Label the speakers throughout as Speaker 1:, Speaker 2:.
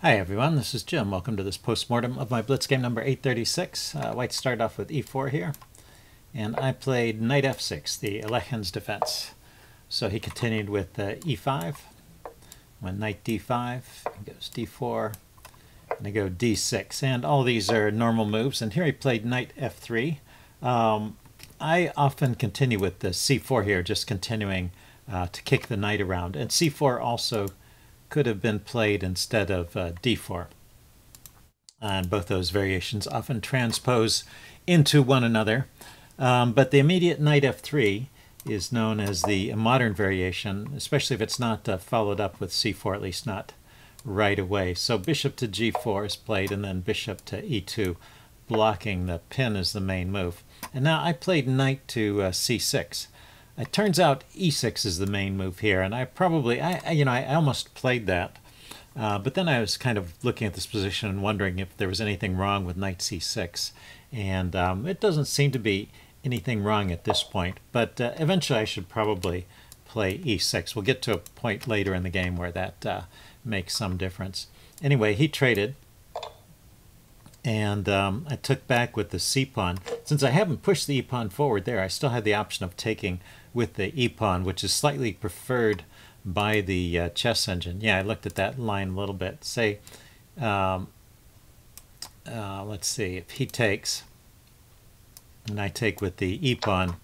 Speaker 1: Hi everyone, this is Jim. Welcome to this postmortem of my Blitz game number 836. White started off with e4 here, and I played knight f6, the Alekhine's defense. So he continued with e5, went knight d5, he goes d4, and I go d6. And all these are normal moves, and here he played knight f3. I often continue with the c4 here, just continuing to kick the knight around. And c4 also could have been played instead of d4. And both those variations often transpose into one another. But the immediate knight f3 is known as the modern variation, especially if it's not followed up with c4, at least not right away. So bishop to g4 is played, and then bishop to e2, blocking the pin is the main move. And now I played knight to c6. It turns out e6 is the main move here, and I almost played that, but then I was kind of looking at this position and wondering if there was anything wrong with knight c6, and it doesn't seem to be anything wrong at this point, but eventually I should probably play e6. We'll get to a point later in the game where that makes some difference. Anyway, he traded, and I took back with the c-pawn. Since I haven't pushed the e-pawn forward there, I still had the option of taking with the e-pawn, which is slightly preferred by the chess engine. Yeah, I looked at that line a little bit. Say, let's see, if he takes, and I take with the e-pawn,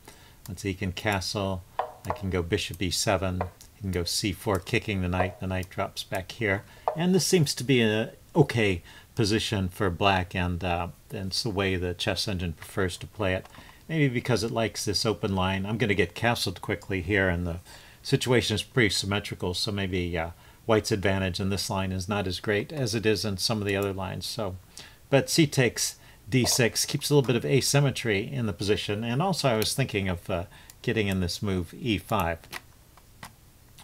Speaker 1: let's see, he can castle, I can go bishop e7, he can go c4, kicking the knight drops back here, and this seems to be an okay position for black, and it's the way the chess engine prefers to play it. Maybe because it likes this open line. I'm going to get castled quickly here, and the situation is pretty symmetrical, so maybe white's advantage in this line is not as great as it is in some of the other lines. So, but c takes d6 keeps a little bit of asymmetry in the position, and also I was thinking of getting in this move e5.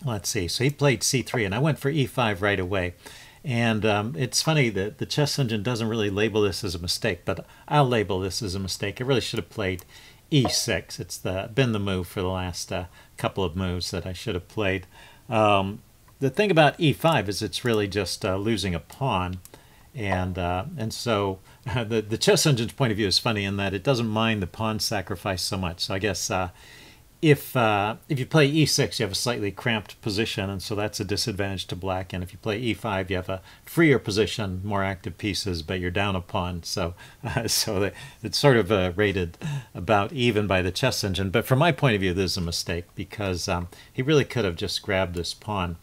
Speaker 1: Let's see, so he played c3, and I went for e5 right away. And it's funny that the chess engine doesn't really label this as a mistake, but I'll label this as a mistake. I really should have played e6. It's been the move for the last couple of moves that I should have played. The thing about e5 is it's really just losing a pawn, and so the chess engine's point of view is funny in that it doesn't mind the pawn sacrifice so much. So I guess if you play e6, you have a slightly cramped position, and so that's a disadvantage to black. And if you play e5, you have a freer position, more active pieces, but you're down a pawn. So it's sort of rated about even by the chess engine. But from my point of view, this is a mistake, because he really could have just grabbed this pawn.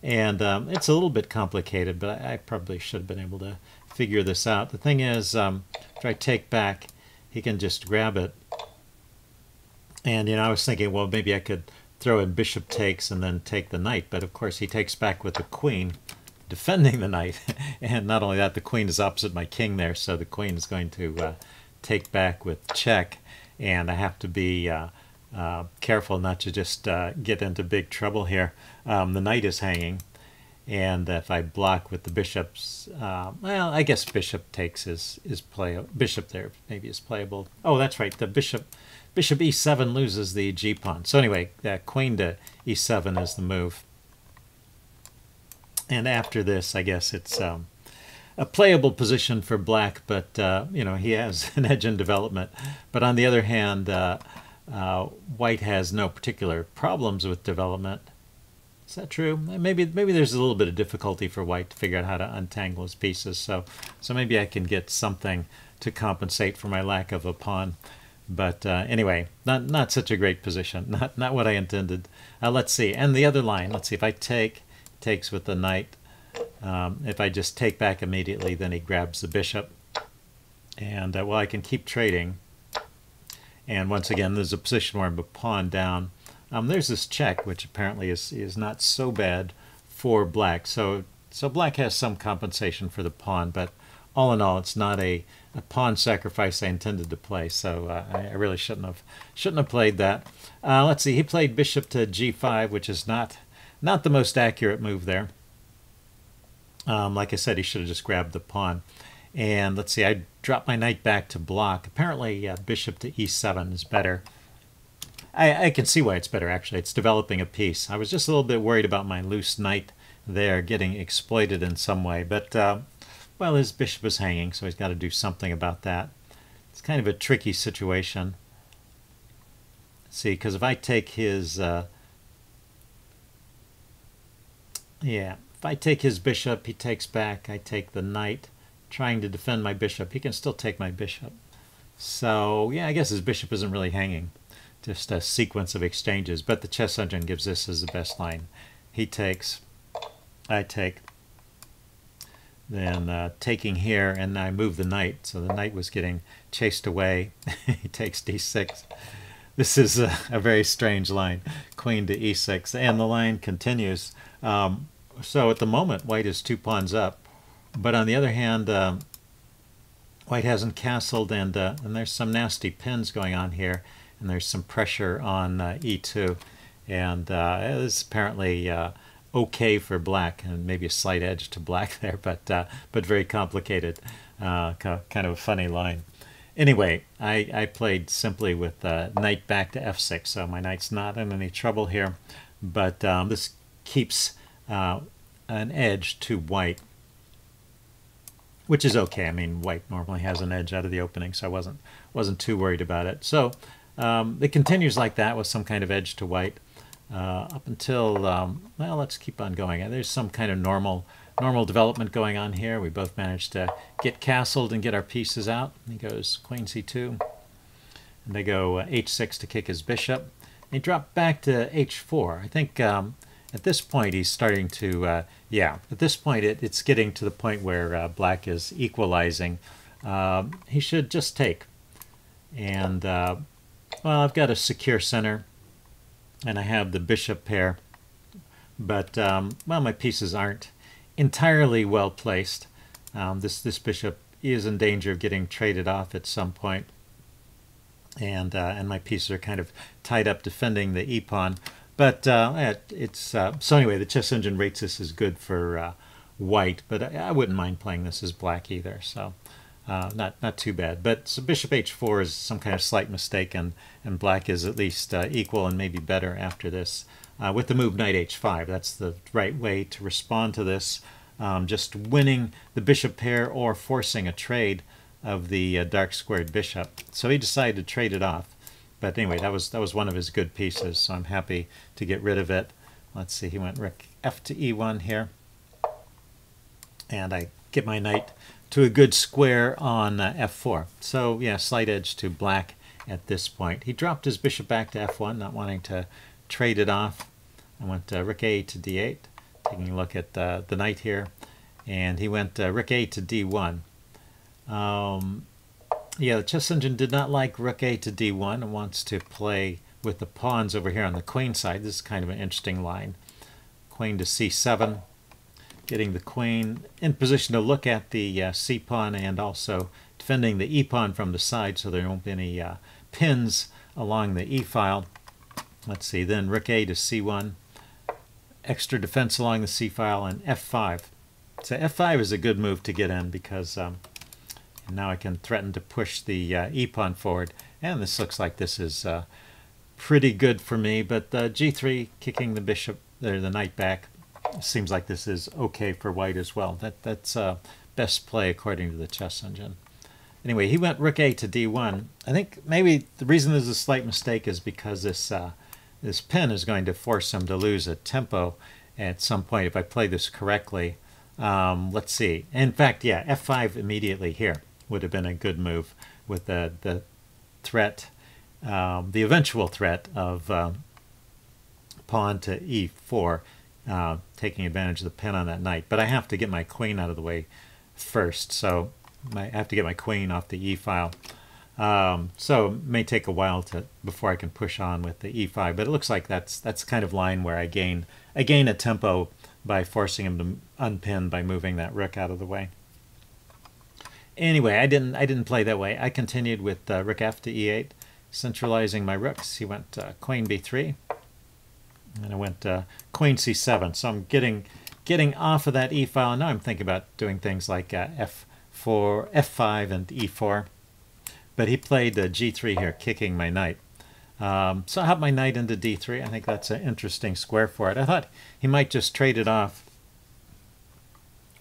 Speaker 1: And it's a little bit complicated, but I probably should have been able to figure this out. The thing is, if I take back, he can just grab it. And, I was thinking, well, maybe I could throw in bishop takes and then take the knight. But, of course, he takes back with the queen, defending the knight. And not only that, the queen is opposite my king there, so the queen is going to take back with check. And I have to be careful not to just get into big trouble here. The knight is hanging. And if I block with the bishops, well, I guess bishop takes is playable. Bishop there maybe is playable. Oh, that's right, the bishop e7 loses the g-pawn. So anyway, queen to e7 is the move. And after this, I guess it's a playable position for black, but he has an edge in development. But on the other hand, white has no particular problems with development. Is that true? Maybe there's a little bit of difficulty for white to figure out how to untangle his pieces. So maybe I can get something to compensate for my lack of a pawn. But anyway, not such a great position. Not what I intended. Let's see. And the other line. Let's see. If I takes with the knight. If I just take back immediately, then he grabs the bishop. And well, I can keep trading. And once again, there's a position where I'm a pawn down. There's this check, which apparently is not so bad for black. So black has some compensation for the pawn, but all in all, it's not a pawn sacrifice I intended to play. So I really shouldn't have played that. Let's see. He played bishop to g5, which is not the most accurate move there. Like I said, he should have just grabbed the pawn. And let's see. I dropped my knight back to block. Apparently, bishop to e7 is better. I can see why it's better, actually. It's developing a piece. I was just a little bit worried about my loose knight there getting exploited in some way. But, well, his bishop is hanging, so he's got to do something about that. It's kind of a tricky situation. See, because if I take his, if I take his bishop, he takes back, I take the knight, trying to defend my bishop. He can still take my bishop. So, yeah, I guess his bishop isn't really hanging. Just a sequence of exchanges. But the chess engine gives this as the best line. He takes, I take, then taking here, and I move the knight. So the knight was getting chased away. He takes d6. This is a very strange line, queen to e6, and the line continues. So at the moment, white is 2 pawns up, but on the other hand, white hasn't castled, and there's some nasty pins going on here, and there's some pressure on e2, and it's apparently okay for black, and maybe a slight edge to black there, but very complicated, kind of a funny line. Anyway, I played simply with knight back to f6, so my knight's not in any trouble here, but this keeps an edge to white, which is okay. I mean, white normally has an edge out of the opening, so I wasn't too worried about it. So it continues like that with some kind of edge to white up until, well, let's keep on going. There's some kind of normal development going on here. We both managed to get castled and get our pieces out. He goes queen c2, and they go h6 to kick his bishop. And he dropped back to h4. I think at this point he's starting to, at this point it's getting to the point where black is equalizing. He should just take. And, well, I've got a secure center, and I have the bishop pair, but, well, my pieces aren't entirely well placed. This bishop is in danger of getting traded off at some point, and my pieces are kind of tied up defending the e-pawn. But so anyway, the chess engine rates this as good for white, but I wouldn't mind playing this as black either. So not too bad. But so bishop h4 is some kind of slight mistake, and black is at least equal and maybe better after this. With the move knight h5, that's the right way to respond to this. Just winning the bishop pair or forcing a trade of the dark squared bishop. So he decided to trade it off. But anyway, that was one of his good pieces, so I'm happy to get rid of it. Let's see, he went rook f to e1 here. And I get my knight to a good square on f4. So yeah, slight edge to black at this point. He dropped his bishop back to f1, not wanting to trade it off. I went rook a to d8, taking a look at the knight here. And he went rook a to d1. Yeah, the chess engine did not like rook a to d1 and wants to play with the pawns over here on the queen side. This is kind of an interesting line. Queen to c7, getting the queen in position to look at the c-pawn and also defending the e-pawn from the side so there won't be any pins along the e-file. Let's see, then rook a to c1, extra defense along the c-file, and f5. So f5 is a good move to get in because now I can threaten to push the e-pawn forward, and this looks like this is pretty good for me. But g3, kicking the bishop, the knight back, seems like this is okay for white as well. That's best play according to the chess engine. Anyway, he went rook a to d1. I think maybe the reason there's a slight mistake is because this pin is going to force him to lose a tempo at some point if I play this correctly. Let's see. In fact, yeah, f5 immediately here would have been a good move with the threat, the eventual threat of pawn to e4, taking advantage of the pin on that knight. But I have to get my queen out of the way first, so I have to get my queen off the e-file. So it may take a while before I can push on with the e5, but it looks like that's kind of line where I gain a tempo by forcing him to unpin by moving that rook out of the way. Anyway, I didn't play that way. I continued with rook f to e8, centralizing my rooks. He went queen b3, and I went queen c7. So I'm getting off of that e-file. Now I'm thinking about doing things like f4, f5, and e4. But he played g3 here, kicking my knight. So I have my knight into d3. I think that's an interesting square for it. I thought he might just trade it off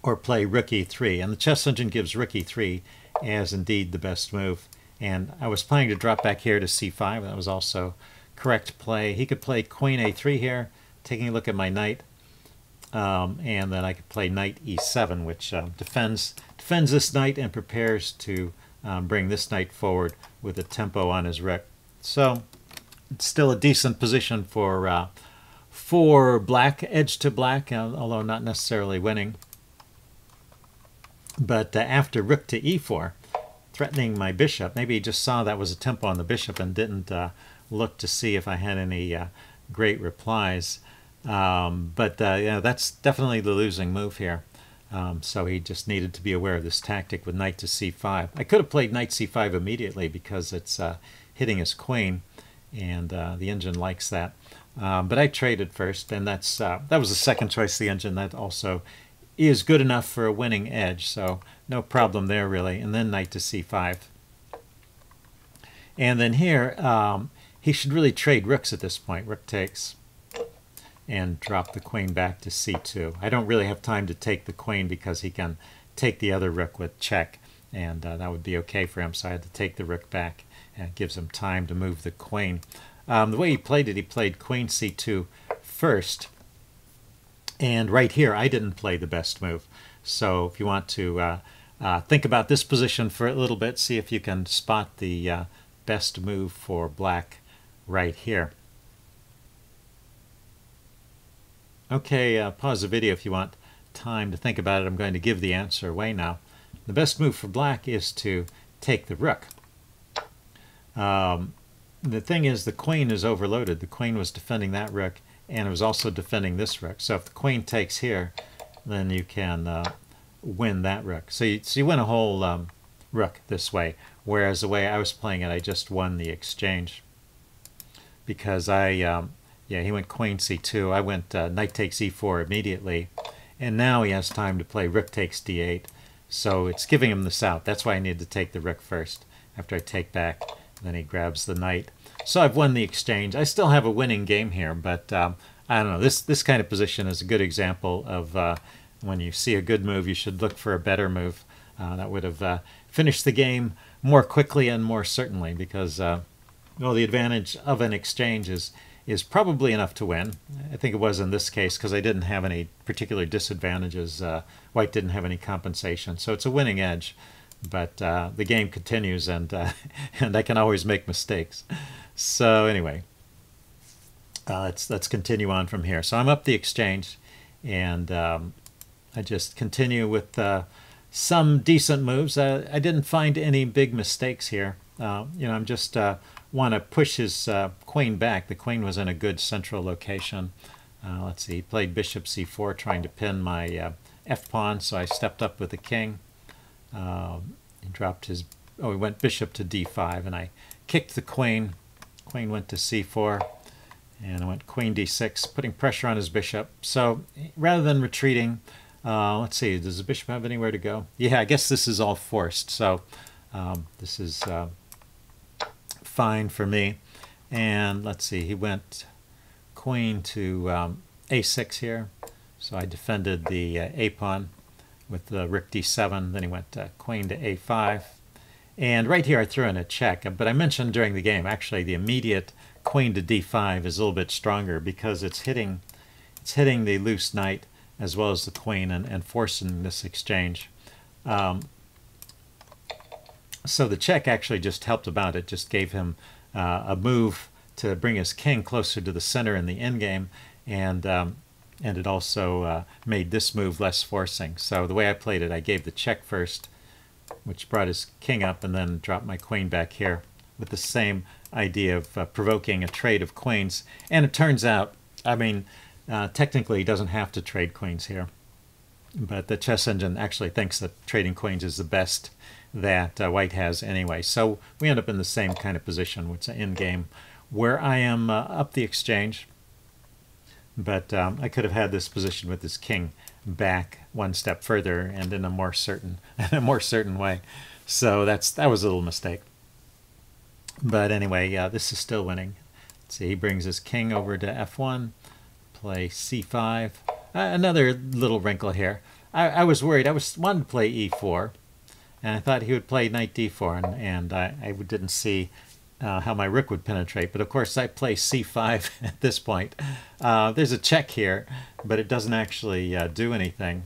Speaker 1: or play rook e3. And the chess engine gives rook e3 as indeed the best move. And I was planning to drop back here to c5. That was also correct play. He could play queen a3 here, taking a look at my knight. And then I could play knight e7, which defends this knight and prepares to bring this knight forward with a tempo on his rook. So it's still a decent position for black, edge to black, although not necessarily winning. But after rook to e4, threatening my bishop, maybe he just saw that was a tempo on the bishop and didn't look to see if I had any great replies. But that's definitely the losing move here. So he just needed to be aware of this tactic with knight to c5. I could have played knight c5 immediately because it's hitting his queen, and the engine likes that. But I traded first, and that was the second choice of the engine. That also is good enough for a winning edge, so no problem there really. And then knight to c5. And then here, he should really trade rooks at this point. Rook takes, and drop the queen back to c2. I don't really have time to take the queen because he can take the other rook with check, and that would be okay for him, so I had to take the rook back, and it gives him time to move the queen. The way he played it, he played queen c2 first, and right here I didn't play the best move. So if you want to think about this position for a little bit, see if you can spot the best move for black right here. Okay, pause the video if you want time to think about it. I'm going to give the answer away now. The best move for black is to take the rook. The thing is, the queen is overloaded. The queen was defending that rook, and it was also defending this rook. So if the queen takes here, then you can win that rook. So you win a whole rook this way, whereas the way I was playing it, I just won the exchange. Because he went queen c2. I went knight takes e4 immediately, and now he has time to play rook takes d8. So it's giving him this out. That's why I needed to take the rook first. After I take back, then he grabs the knight. So I've won the exchange. I still have a winning game here, but I don't know. This kind of position is a good example of when you see a good move, you should look for a better move. That would have finished the game more quickly and more certainly, because the advantage of an exchange is probably enough to win. I think it was in this case because I didn't have any particular disadvantages. White didn't have any compensation, so it's a winning edge. But the game continues, and and I can always make mistakes. So anyway, let's continue on from here. So I'm up the exchange, and I just continue with some decent moves. I didn't find any big mistakes here. I'm just want to push his queen back. The queen was in a good central location. Let's see, he played bishop c4, trying to pin my f-pawn, so I stepped up with the king. He dropped his, he went bishop to d5, and I kicked the queen. Queen went to c4, and I went queen d6, putting pressure on his bishop. So rather than retreating, let's see, does the bishop have anywhere to go? Yeah, I guess this is all forced, so this is fine for me. And let's see, he went queen to a6 here, so I defended the a-pawn with the rook d7. Then he went queen to a5, and right here I threw in a check. But I mentioned during the game, actually the immediate queen to d5 is a little bit stronger because it's hitting the loose knight as well as the queen, and forcing this exchange. So the check actually just helped about it, just gave him a move to bring his king closer to the center in the endgame, and it also made this move less forcing. So the way I played it, I gave the check first, which brought his king up, and then dropped my queen back here with the same idea of provoking a trade of queens. And it turns out, I mean, technically he doesn't have to trade queens here, but the chess engine actually thinks that trading queens is the best that white has anyway. So we end up in the same kind of position, which is an endgame, where I am up the exchange. But I could have had this position with this king back one step further and in a more certain way. So that was a little mistake. But anyway, this is still winning. Let's see, he brings his king over to f1, play c5. Another little wrinkle here. I was worried. I wanted to play e4, and I thought he would play knight d4, and I didn't see how my rook would penetrate. But of course, I play c5 at this point. There's a check here, but it doesn't actually do anything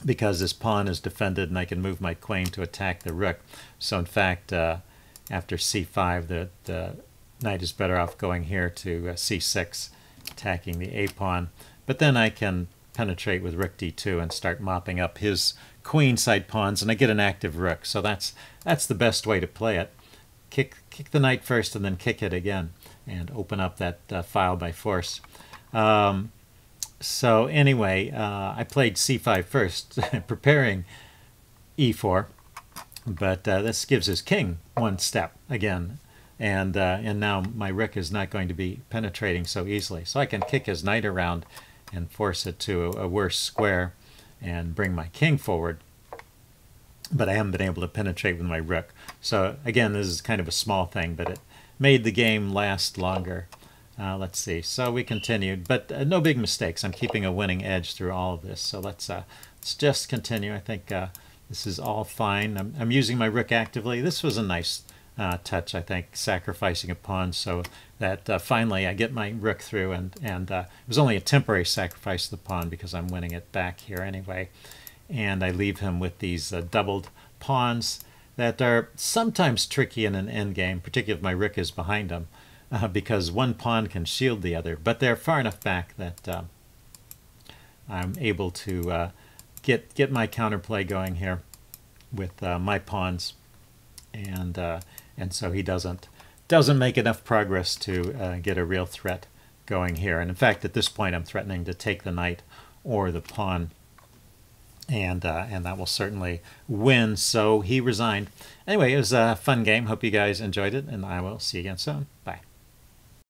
Speaker 1: because this pawn is defended, and I can move my queen to attack the rook. So in fact, after c5, the knight is better off going here to c6, attacking the a pawn. But then I can penetrate with rook d2 and start mopping up his queenside pawns, and I get an active rook. So that's the best way to play it. Kick the knight first and then kick it again and open up that file by force. So anyway, I played c5 first, preparing e4, but this gives his king one step again, and now my rook is not going to be penetrating so easily. So I can kick his knight around and force it to a worse square and bring my king forward. But I haven't been able to penetrate with my rook. So again, this is kind of a small thing, but it made the game last longer. Let's see. So we continued, but no big mistakes. I'm keeping a winning edge through all of this. So let's just continue. I think this is all fine. I'm using my rook actively. This was a nice touch, I think, sacrificing a pawn so that finally I get my rook through, and it was only a temporary sacrifice of the pawn because I'm winning it back here anyway. And I leave him with these doubled pawns that are sometimes tricky in an endgame, particularly if my rook is behind him, because one pawn can shield the other. But they're far enough back that I'm able to get my counterplay going here with my pawns, and so he doesn't make enough progress to get a real threat going here. And in fact, at this point, I'm threatening to take the knight or the pawn. And that will certainly win, so he resigned. Anyway, it was a fun game. Hope you guys enjoyed it, and I will see you again soon. Bye.